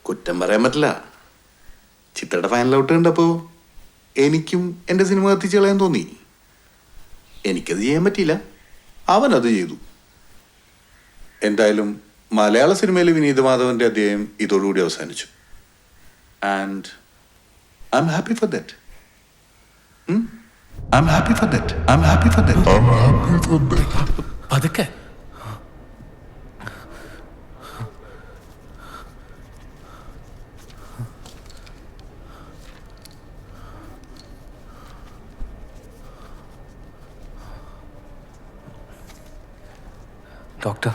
കുറ്റം പറയാൻ പറ്റില്ല. ചിത്രയുടെ ഫൈനൽ ഔട്ട് കണ്ടപ്പോൾ എനിക്കും എൻ്റെ സിനിമ കത്തിച്ച് കളയാൻ തോന്നി. എനിക്കത് ചെയ്യാൻ പറ്റിയില്ല, അവനത് ചെയ്തു. എന്തായാലും മലയാള സിനിമയിൽ വിനീത് മാധവൻ്റെ അധ്യായം ഇതോടുകൂടി അവസാനിച്ചു. And I am happy for that. I'm happy for that. അതൊക്കെ ഡോക്ടർ,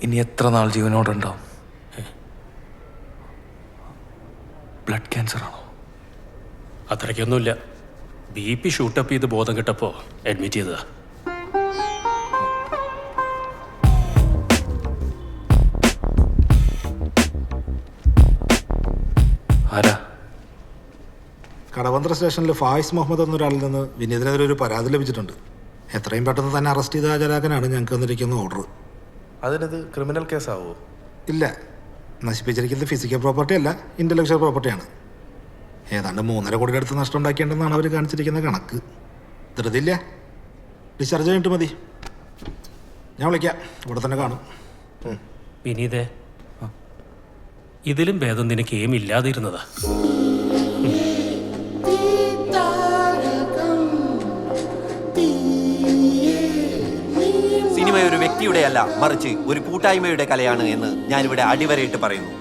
ഇനി എത്ര നാൾ ജീവനോടുണ്ടാവും? ബ്ലഡ് ക്യാൻസർ ആണോ? അത്രയ്ക്കൊന്നുമില്ല. BP ഷൂട്ടപ്പ് ചെയ്ത് ബോധം കിട്ടപ്പോൾ അഡ്മിറ്റ് ചെയ്തതാ. ആരാ? കടവന്ത്ര സ്റ്റേഷനിൽ ഫായിസ് മുഹമ്മദ് എന്നൊരാളിൽ നിന്ന് വിനീതിനെതിരെ ഒരു പരാതി ലഭിച്ചിട്ടുണ്ട്. എത്രയും പെട്ടെന്ന് തന്നെ അറസ്റ്റ് ചെയ്ത് ഹാജരാക്കാനാണ് ഞങ്ങൾക്ക് തന്നിരിക്കുന്ന ഓർഡർ. അതിനത് ക്രിമിനൽ കേസാവോ? ഇല്ല, നശിപ്പിച്ചിരിക്കുന്നത് ഫിസിക്കൽ പ്രോപ്പർട്ടി അല്ല, ഇൻ്റലക്ച്വൽ പ്രോപ്പർട്ടിയാണ്. ഏതാണ്ട് 3.5 കോടിയുടെ അടുത്ത് നഷ്ടം ഉണ്ടാക്കിയിട്ടുണ്ടെന്നാണ് അവർ കാണിച്ചിരിക്കുന്ന കണക്ക്. ധൃതിയില്ല, ഡിസ്ചാർജ് കഴിഞ്ഞിട്ട് മതി. ഞാൻ വിളിക്കാം, ഇവിടെ തന്നെ കാണും. വിനീതേ, ഇതിലും ഭേദം നിനക്ക് ഏമില്ലാതിരുന്നതാ. സിനിമ ഒരു വ്യക്തിയുടെയല്ല, മറിച്ച് ഒരു കൂട്ടായ്മയുടെ കലയാണ് എന്ന് ഞാനിവിടെ അടിവരയിട്ട് പറയുന്നു.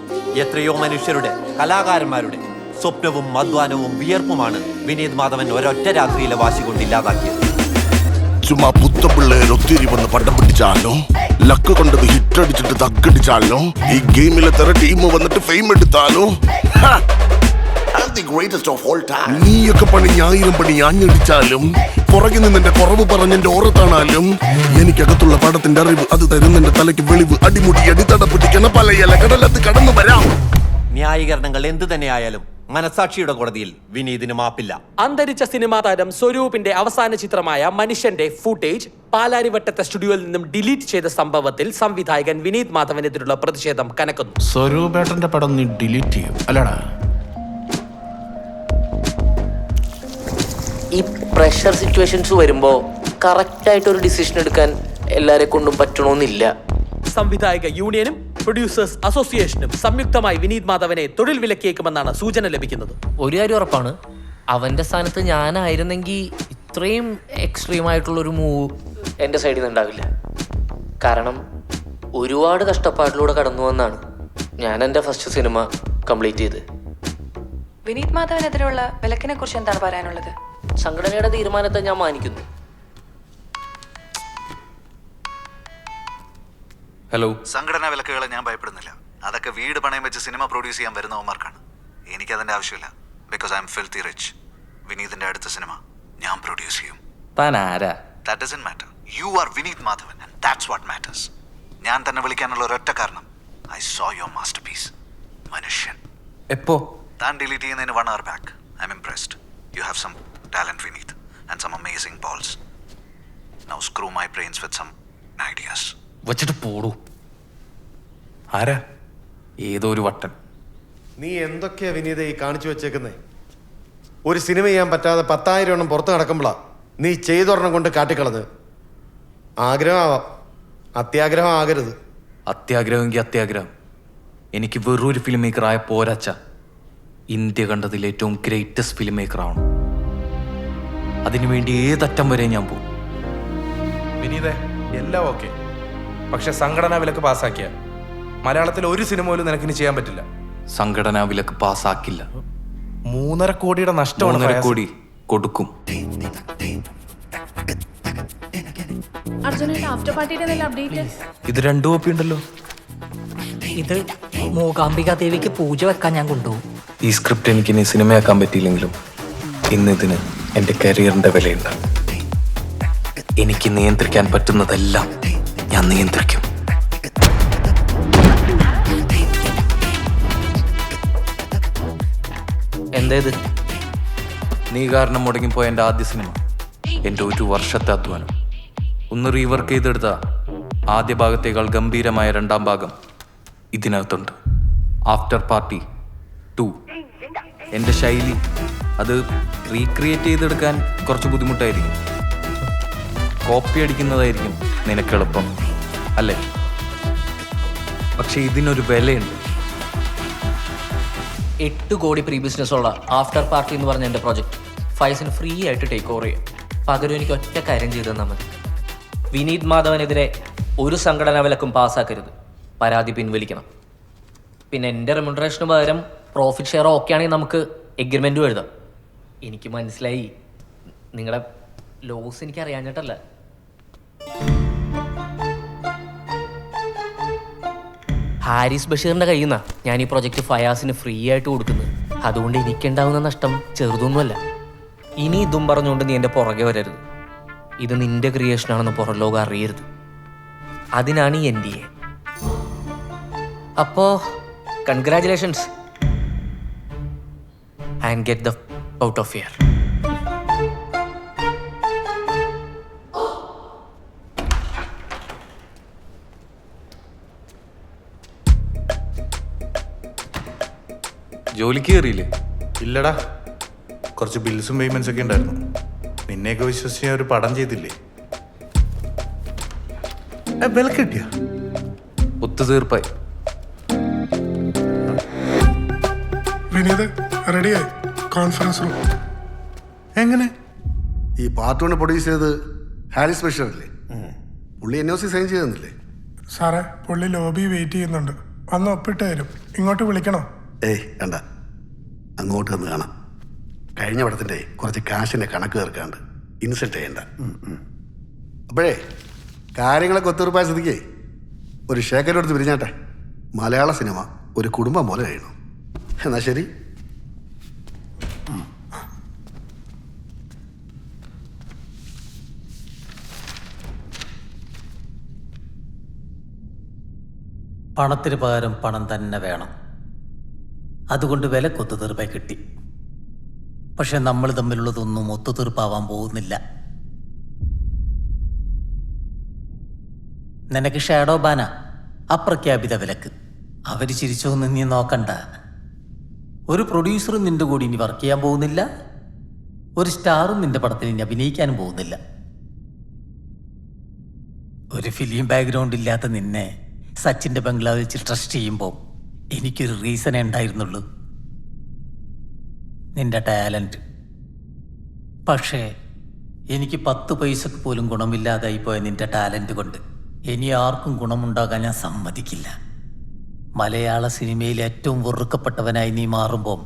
എത്രയോ മനുഷ്യരുടെ, കലാകാരന്മാരുടെ സ്വപ്നവും അധ്വാനവും വിയർപ്പുമാണ് വിനീത് മാധവൻ ഒരൊറ്റ രാത്രിയിലെ വാശി കൊണ്ട് ഇല്ലാതാക്കിയത്. ചുമ്മാ പുത്ത പിള്ളേർ ഒത്തിരി വന്ന് പടം പിടിച്ചാലോ, ലക്ക് കൊണ്ടത് ഹിറ്റ് അടിച്ചിട്ട് തക്കടിച്ചാലോ, ഈ ഗെയിമിലെ തര ടീം വന്നിട്ട് ഫെയിം എടുത്താലോ, നീയൊക്കെ പണി 1000 പണി ഞാഞ്ഞടിച്ചാലും, പുറകെ നിന്നെ കുറവ് പറഞ്ഞെന്റെ ഓറത്താണാലും, എനിക്കകത്തുള്ള പടത്തിന്റെ അറിവ് അത് തരുന്നെന്റെ തലയ്ക്ക് വെളിവ്. അടിമുടി അടിത്തട പിടിക്കണ പല ഇല കടലത്ത് കടന്നു വരാം. ന്യായീകരണങ്ങൾ എന്തു തന്നെയായാലും മനസാക്ഷിയുടെ കോടതിയിൽ വിനീതിന് മാപ്പില്ല. അന്തരിച്ച സിനിമാ താരം സ്വരൂപിന്റെ അവസാന ചിത്രമായ മനുഷ്യന്റെ ഫുട്ടേജ് പാലാരിവട്ടത്തെ സ്റ്റുഡിയോയിൽ നിന്നും ഡിലീറ്റ് ചെയ്ത സംഭവത്തിൽ സംവിധായകൻ വിനീത് മാധവനെതിരെയുള്ള പ്രതിഷേധം കനക്കുന്നു. സ്വരൂപേട്ടന്റെ പടം നീ ഡിലീറ്റ് ചെയ്യും അല്ലടാ? ഈ പ്രഷർ സിറ്റുവേഷൻസ് വരുമ്പോൾ കറക്റ്റായിട്ട് ഒരു ഡിസിഷൻ എടുക്കാൻ എല്ലാരെ കൊണ്ടും പറ്റണമെന്നില്ല. സംവിധായക യൂണിയനും പ്രൊഡ്യൂസേഴ്സ് അസോസിയേഷനും സംയുക്തമായി വിനീത് മാധവനെ തൊഴിൽ വിലക്കേക്കുമെന്നാണ് സൂചന ലഭിക്കുന്നത്. ഒരു കാര്യം ഉറപ്പാണ്, അവന്റെ സ്ഥാനത്ത് ഞാനായിരുന്നെങ്കിൽ ഇത്രയും എക്സ്ട്രീം ആയിട്ടുള്ളൊരു മൂവ് എൻ്റെ സൈഡിൽ നിന്ന് ഉണ്ടാവില്ല. കാരണം ഒരുപാട് കഷ്ടപ്പാടിലൂടെ കടന്നു വന്നാണ് ഞാൻ എൻ്റെ ഫസ്റ്റ് സിനിമ കംപ്ലീറ്റ് ചെയ്ത്. വിനീത് മാധവനെതിരെയുള്ള വിലക്കിനെ കുറിച്ച് എന്താണ് പറയാനുള്ളത്? സംഘടനയുടെ തീരുമാനത്തെ ഞാൻ മാനിക്കുന്നു. ഹലോ. സംഘടനാ വിലക്കുകളെ ഞാൻ ഭയപ്പെടുന്നില്ല. അതൊക്കെ വീട് പണയം വെച്ച് സിനിമ പ്രൊഡ്യൂസ് ചെയ്യാൻ വരുന്നവന്മാർക്കാണ്. എനിക്കതിൻ്റെ ആവശ്യമില്ല. Because I am filthy rich. വിനീതിൻ്റെ അടുത്ത സിനിമ ഞാൻ പ്രൊഡ്യൂസ് ചെയ്യും. That doesn't matter. You are Vineet Madhavan and that's what matters. ഞാൻ തന്നെ വിളിക്കാനുള്ള ഒരൊറ്റ കാരണം, I saw your masterpiece. മനുഷ്യൻ. എപ്പോ? താൻ ഡിലീറ്റ് ചെയ്യുന്നതിന് 1 hour back. I'm impressed. You have some talent, Vineet, and some amazing balls. Now screw my brains with some ideas. വച്ചിട്ട് പോടൂ. ആരാ? ഏതോ ഒരു വട്ടൻ. നീ എന്തൊക്കെയാ വിനീത ഈ കാണിച്ചു വെച്ചേക്കുന്നേ? ഒരു സിനിമ ചെയ്യാൻ പറ്റാതെ 10,000 എണ്ണം പുറത്ത് നടക്കുമ്പോളാ നീ ചെയ്തൊരെണ്ണം കൊണ്ട് കാട്ടിക്കളത്. ആഗ്രഹമാവാം, അത്യാഗ്രഹം ആകരുത്. അത്യാഗ്രഹമെങ്കിൽ അത്യാഗ്രഹം. എനിക്ക് വെറൊരു ഫിലിം മേക്കർ ആയ പോരാച്ച, ഇന്ത്യ കണ്ടതിൽ ഏറ്റവും ഗ്രേറ്റസ്റ്റ് ഫിലിം മേക്കർ ആവണം. അതിനുവേണ്ടി ഏതറ്റം വരെ ഞാൻ പോകും. വിനീതേ, എല്ലാം ഓക്കെ, പക്ഷെ സംഘടനാ വിലക്ക് പാസ്സാക്കിയ മലയാളത്തിൽ ഒരു സിനിമ പോലും നിനക്കിനി ചെയ്യാൻ പറ്റില്ല. സംഘടനാ വിലക്ക് പാസ്സാക്കില്ല. 3.5 കോടിയുടെ നഷ്ടമാണ്. 3.5 കോടി കൊടുക്കും. ഇത് 2 കോപ്പി ഉണ്ടല്ലോ. ഇത് മൂകാംബിക ദേവിക്ക് പൂജ വെക്കാൻ ഞാൻ കൊണ്ടുപോകും. ഈ സ്ക്രിപ്റ്റ് എനിക്ക് ഇനി സിനിമയാക്കാൻ പറ്റിയില്ലെങ്കിലും ഇന്നിതിന് എൻ്റെ കരിയറിന്റെ വിലയുണ്ട്. എനിക്ക് നിയന്ത്രിക്കാൻ പറ്റുന്നതെല്ലാം ഞാൻ നിയന്ത്രിക്കും. എന്തേത്? നീ കാരണം മുടങ്ങിപ്പോയ എൻ്റെ ആദ്യ സിനിമ, എൻ്റെ 1 വർഷത്തെ അധ്വാനം. ഒന്ന് റീവർക്ക് ചെയ്തെടുത്ത ആദ്യ ഭാഗത്തേക്കാൾ ഗംഭീരമായ 2ാം ഭാഗം ഇതിനകത്തുണ്ട്. After party 2. എൻ്റെ ശൈലി അത് റീക്രിയേറ്റ് ചെയ്തെടുക്കാൻ കുറച്ച് ബുദ്ധിമുട്ടായിരിക്കും. കോപ്പി അടിക്കുന്നതായിരിക്കും നിനക്കെളുപ്പം അല്ലേ? പക്ഷെ ഇതിനൊരു വിലയുണ്ട്. 8 കോടി പ്രീ ബിസിനസ്സുള്ള ആഫ്റ്റർ പാർട്ടി എന്ന് പറഞ്ഞ എൻ്റെ പ്രോജക്റ്റ് ഫൈസിന് ഫ്രീ ആയിട്ട് ടേക്ക് ഓവർ ചെയ്യാം. പകരം എനിക്ക് ഒറ്റ കാര്യം ചെയ്തു തന്നാൽ മതി. വിനീത് മാധവനെതിരെ ഒരു സംഘടനാ വിലക്കും പാസ്സാക്കരുത്. പരാതി പിൻവലിക്കണം. പിന്നെ എൻ്റെ റെമ്യൂണറേഷന് പകരം പ്രോഫിറ്റ് ഷെയർ ഓക്കെ ആണെങ്കിൽ നമുക്ക് എഗ്രിമെൻറ്റും എഴുതാം. എനിക്ക് മനസ്സിലായി നിങ്ങളുടെ ലോസ് എനിക്ക് അറിയാഞ്ഞിട്ടല്ല. ഹാരിസ് ബഷീറിൻ്റെ കയ്യിൽ നിന്നാണ് ഞാൻ ഈ പ്രൊജക്റ്റ് ഫയാസിന് ഫ്രീ ആയിട്ട് കൊടുക്കുന്നത്. അതുകൊണ്ട് എനിക്കുണ്ടാവുന്ന നഷ്ടം ചെറുതൊന്നുമല്ല. ഇനി ഇതും പറഞ്ഞുകൊണ്ട് നീ എൻ്റെ പുറകെ വരരുത്. ഇത് നിന്റെ ക്രിയേഷനാണെന്ന് പുറം ലോകം അറിയരുത്. അതിനാണ് ഈ NDA. അപ്പോൾ congratulations and get the out of here. ജോലിക്ക് കയറിയില്ലേ? ഇല്ലടാ, കുറച്ച് ബിൽസും പേയ്മെന്റ്സ് ഒക്കെ ഉണ്ടായിരുന്നു. നിന്നെയൊക്കെ വിശ്വസിച്ച് ഞാൻ ഒരു പടം ചെയ്തില്ലേ? വില കിട്ടിയ ഒത്തുതീർപ്പായി. വിനീത് റെഡിയായി. കോൺഫറൻസ് റൂം എങ്ങനെ? ഈ പാർട്ട് 1 പ്രൊഡ്യൂസ് ചെയ്തത് ഹാരിസ് ബഷീർ അല്ലേ? പുള്ളി NOC സൈൻ ചെയ്തെന്നില്ലേ? സാറേ, പുള്ളി ലോബി വെയിറ്റ് ചെയ്യുന്നുണ്ട്. വന്ന് ഒപ്പിട്ട് തരും. ഇങ്ങോട്ട് വിളിക്കണോ? ഏയ് വേണ്ട, അങ്ങോട്ട് വന്ന് കാണാം. കഴിഞ്ഞ പടത്തിൻ്റെ കുറച്ച് കാശിൻ്റെ കണക്ക് തീർക്കാണ്ട് ഇൻസൾട്ട് ചെയ്യണ്ട. അപ്പോഴേ കാര്യങ്ങളൊക്കെ ഒത്തുറപ്പായ സ്ഥിതിക്ക് ഒരു ശേഖരം എടുത്ത് പിരിഞ്ഞാട്ടെ. മലയാള സിനിമ ഒരു കുടുംബം പോലെ കഴിയണം. എന്നാ ശരി. പണത്തിന് പകരം പണം തന്നെ വേണം. അതുകൊണ്ട് വില ഒത്തുതീർപ്പായി കിട്ടി. പക്ഷെ നമ്മൾ തമ്മിലുള്ളതൊന്നും ഒത്തുതീർപ്പാവാൻ പോകുന്നില്ല. നിനക്ക് ഷാഡോ ബാന അപ്രഖ്യാപിത വിലക്ക്. അവർ ചിരിച്ചോന്ന് നീ നോക്കണ്ട. ഒരു പ്രൊഡ്യൂസറും നിന്റെ കൂടി ഇനി വർക്ക് ചെയ്യാൻ പോകുന്നില്ല. ഒരു സ്റ്റാറും നിന്റെ പടത്തിൽ ഇനി അഭിനയിക്കാനും പോകുന്നില്ല. ഒരു ഫിലിം ബാക്ക്ഗ്രൗണ്ട് ഇല്ലാത്ത നിന്നെ സച്ചിൻ്റെ ബംഗ്ലാവ് വെച്ച് ട്രസ്റ്റ് ചെയ്യുമ്പോൾ എനിക്കൊരു റീസണേ ഉണ്ടായിരുന്നുള്ളൂ, നിന്റെ ടാലൻറ്റ്. പക്ഷേ എനിക്ക് 10 പൈസക്ക് പോലും ഗുണമില്ലാതായി പോയ നിന്റെ ടാലൻറ്റ് കൊണ്ട് ഇനി ആർക്കും ഗുണമുണ്ടാകാൻ ഞാൻ സമ്മതിക്കില്ല. മലയാള സിനിമയിൽ ഏറ്റവും വെറുക്കപ്പെട്ടവനായി നീ മാറുമ്പോൾ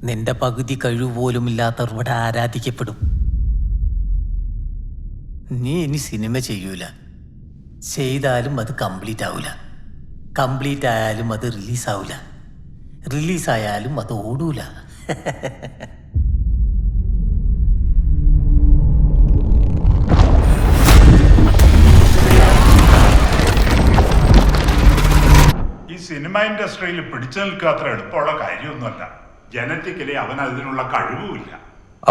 നിന്റെ പകുതി കഴിവ് പോലും ഇല്ലാത്തവർ ഇവിടെ ആരാധിക്കപ്പെടും. നീ ഇനി സിനിമ ചെയ്യൂല. ചെയ്താലും അത് കംപ്ലീറ്റ് ആവില്ല. കംപ്ലീറ്റ് ആയാലും അത് റിലീസാവില്ല. റിലീസായാലും അത് ഓടൂല. ഈ സിനിമ ഇൻഡസ്ട്രിയിൽ പിടിച്ചു നിൽക്കാത്ര എളുപ്പമുള്ള കാര്യമൊന്നുമല്ല. ജനറ്റിക്കലി അവൻ അതിനുള്ള കഴിവുമില്ല.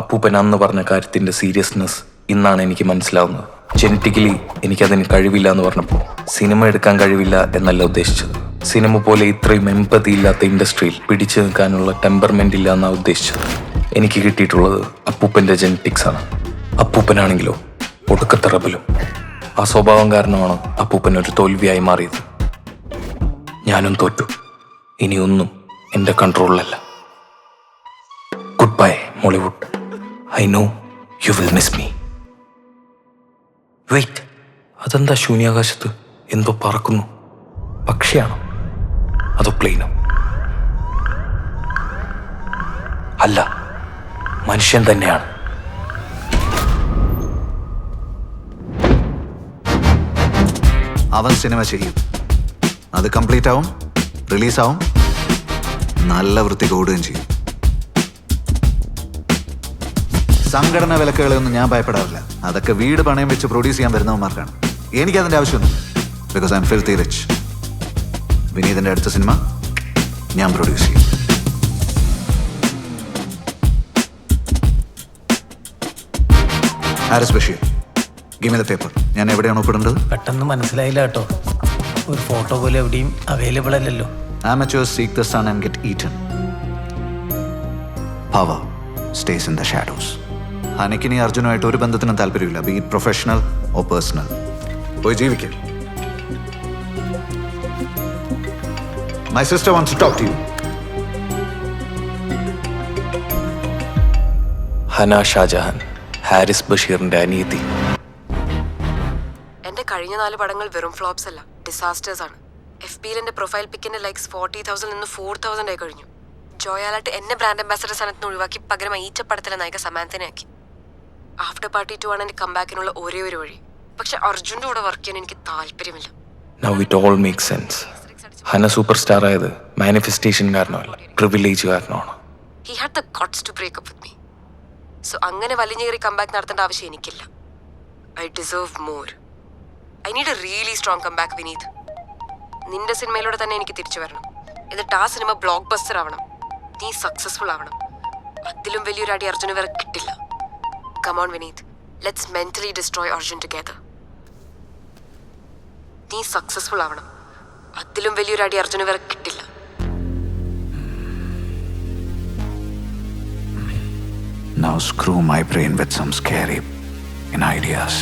അപ്പൂപ്പൻ അന്ന് പറഞ്ഞ കാര്യത്തിന്റെ സീരിയസ്നെസ് ഇന്നാണ് എനിക്ക് മനസ്സിലാവുന്നത്. ജനറ്റിക്കലി എനിക്കതിന് കഴിവില്ല എന്ന് പറഞ്ഞപ്പോൾ സിനിമ എടുക്കാൻ കഴിവില്ല എന്നല്ല ഉദ്ദേശിച്ചത്. സിനിമ പോലെ ഇത്രയും എമ്പതി ഇല്ലാത്ത ഇൻഡസ്ട്രിയിൽ പിടിച്ചു നിൽക്കാനുള്ള ടെമ്പർമെന്റ് ഇല്ല എന്നാണ് ഉദ്ദേശിച്ചത്. എനിക്ക് കിട്ടിയിട്ടുള്ളത് അപ്പൂപ്പന്റെ ജനറ്റിക്സ് ആണ്. അപ്പൂപ്പനാണെങ്കിലോ ഒടുക്കത്തെ റബലും. ആ സ്വഭാവം കാരണമാണ് അപ്പൂപ്പൻ ഒരു തോൽവിയായി മാറിയത്. ഞാനും തോറ്റു. ഇനിയൊന്നും എൻ്റെ കൺട്രോളിലല്ല. Good bye Mollywood. I know you will miss me. Wait, അതെന്താ ശൂന്യാകാശത്ത് എന്തോ പറക്കുന്നു? പക്ഷിയാണോ അതോ പ്ലെയിനോ? അല്ല, മനുഷ്യൻ തന്നെയാണ്. അവൻ സിനിമ ചെയ്യും. അത് കംപ്ലീറ്റ് ആവും, റിലീസാവും, നല്ല വൃത്തിക്ക് ഓടുകയും ചെയ്യും. സംഘടന വിലക്കുകളെയൊന്നും ഞാൻ ഭയപ്പെടാറില്ല. അതൊക്കെ വീട് പണയം വെച്ച് പ്രൊഡ്യൂസ് ചെയ്യാൻ വരുന്നവന്മാർക്കാണ്. എനിക്കതിൻ്റെ ആവശ്യമൊന്നും. Because I am filthy rich. വിനീതിൻ്റെ അടുത്ത സിനിമ ഞാൻ പ്രൊഡ്യൂസ് ചെയ്യും. Harris Basheer, give me the paper. ഞാൻ എവിടെയാണ് ഒപ്പിടേണ്ടത്? പെട്ടെന്ന് മനസ്സിലായില്ല കേട്ടോ. ഒരു ഫോട്ടോ പോലും എവിടെയും അവൈലബിൾ അല്ലല്ലോ. Amateurs seek the sun and get eaten. Power stays in the shadows. ഹനക്കിനി അർജുനുമായിട്ട് ഒരു ബന്ധത്തിനും താല്പര്യമില്ല, B it professional or personal. പോയി ജീവിക്കും. My sister wants to talk to you. Hana Shah Jahan, Haris ബഷീറിന്റെ അനിയത്തി. എന്റെ കഴിഞ്ഞ 4 പടങ്ങൾ വെറും ഫ്ലോപ്സ് അല്ല, ഡിസാസ്റ്റേഴ്സ് ആണ്. FBയിൽ എന്റെ പ്രൊഫൈൽ പിക്കിന്റെ ലൈക്സ് 40,000 നിന്ന് 4,000 ആയി കഴിഞ്ഞു. ജോയാലായിട്ട് എന്നെ ബ്രാൻഡ് അംബാസഡർ സ്ഥാനത്ത് നിന്ന് ഒഴിവാക്കി പകരം ഈച്ച പടത്തിലെ നായിക സമാന്തനെ ആക്കി. ആഫ്റ്റർ പാർട്ടി 2 ആണ് എന്റെ കംബാക്കിനുള്ള ഒരേ ഒരു വഴി. പക്ഷെ അർജുൻ്റെ കൂടെ വർക്ക് ചെയ്യാൻ എനിക്ക് താല്പര്യമില്ല. Now it all makes sense. Hana super star ആയത് മാനിഫെസ്റ്റേഷൻ കാരണമല്ല, പ്രിവിലേജ് കാരണമാണ്. He had the guts to break up with me. So അങ്ങനെ വലിഞ്ഞേറി കംബാക്ക് നടത്തേണ്ട ആവശ്യം എനിക്കില്ല. I deserve more. I need a really strong comeback, Vineeth. നിന്റെ സിനിമയിലൂടെ തന്നെ എനിക്ക് തിരിച്ചു വരണം. എന്നിട്ട് ആ സിനിമ ബ്ലോക്ക് ബസ്റ്റർ ആവണം. നീ സക്സസ്ഫുൾ ആവണം. അതിലും വലിയൊരു അടി അർജുന് വേറെ കിട്ടില്ല. Come on, Vineeth. Let's mentally destroy Arjun together. നീ സക്സസ്ഫുൾ ആവണം. അതിലും വലിയൊരു അടി അർജുന് വേറെ കിട്ടില്ല. Now screw my brain with some scary ideas.